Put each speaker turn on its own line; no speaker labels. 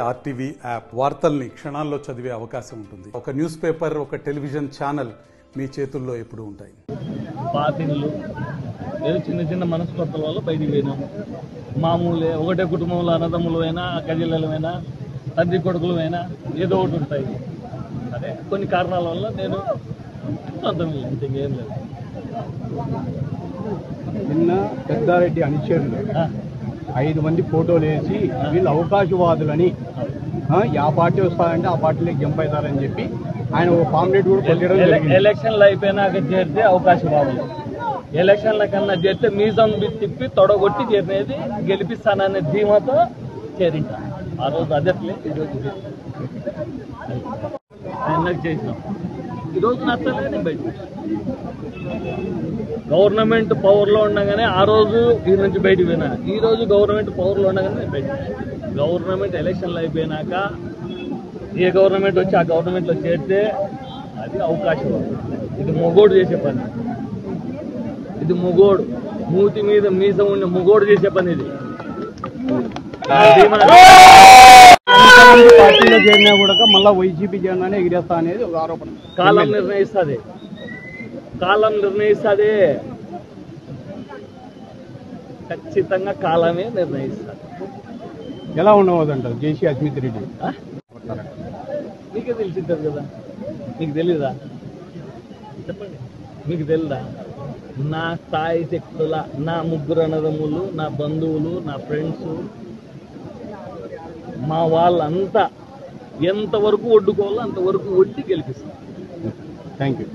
RTV app వార్తల్ని క్షణాల్లో చదివే అవకాశం ఉంటుంది. ఒక న్యూస్ పేపర్, ఒక టెలివిజన్ ఛానల్ మీ చేతుల్లో ఎప్పుడూ ఉంటాయి.
పార్టీలు ఏదో చిన్న చిన్న మనస్పర్ధల వల్ల బయటికి పోయినాము. మామూలే, ఒకటే కుటుంబంలో అన్నదమ్ములమైనా కజిల్లలమైనా తండ్రి కొడుకులమైనా ఏదో ఒకటి ఉంటాయి. అదే కొన్ని కారణాల వల్ల నేను సొంతం ఇంకేం లేదు.
నిన్న పెద్దారెడ్డి అనుచరులు 5 మంది ఫోటోలు వేసి వీళ్ళు అవకాశవాదులని ఆ పార్టీ వస్తారంటే ఆ పార్టీలోకి జంప్ అవుతారని చెప్పి ఆయన ఒక పాంప్లెట్ కూడా కొట్టడం జరిగింది.
ఎలక్షన్లు అయిపోయినాక చేరితే అవకాశవాదులు, ఎలక్షన్ల కన్నా చేరితే మీజం తిప్పి తొడగొట్టి చేరినది గెలిపిస్తాననే ధీమాతో చేరింటా. ఆ రోజు అదట్లే, ఈరోజు నిన్నకు చేసినాం. ఈరోజు నచ్చలేదు బయట. గవర్నమెంట్ పవర్లో ఉండగానే ఆ రోజు ఈ నుంచి బయటకు పోయినా, ఈ రోజు గవర్నమెంట్ పవర్లో ఉండగానే బయట. గవర్నమెంట్ ఎలక్షన్లు అయిపోయినాక ఏ గవర్నమెంట్ వచ్చి ఆ గవర్నమెంట్లో చేరితే అది అవకాశం. ఇది మొగోడు చేసే పని. ఇది మొగోడు మూతి మీద మీసం ఉండే మొగోడు చేసే పని. ఇది
పార్టీలో చేరినా కూడా మళ్ళీ వైసీపీ జెండానే ఎగిరేస్తా అనేది ఒక ఆరోపణ.
కాలం నిర్ణయిస్తుంది, కాలం నిర్ణయిస్తుంది, ఖచ్చితంగా కాలమే నిర్ణయిస్తుంది.
ఎలా ఉండవద్దంటారు జేసీ అస్మిత్ రెడ్డి?
మీకే తెలిసింటారు కదా, మీకు తెలీదా? చెప్పండి, మీకు తెలీదా? నా స్థాయి శక్తుల, నా ముగ్గురు అన్నదమ్ములు, నా బంధువులు, నా ఫ్రెండ్స్, మా వాళ్ళంతా ఎంతవరకు ఒడ్డుకోవాలో అంతవరకు ఒడ్డి గెలిపిస్తారు.
Thank you.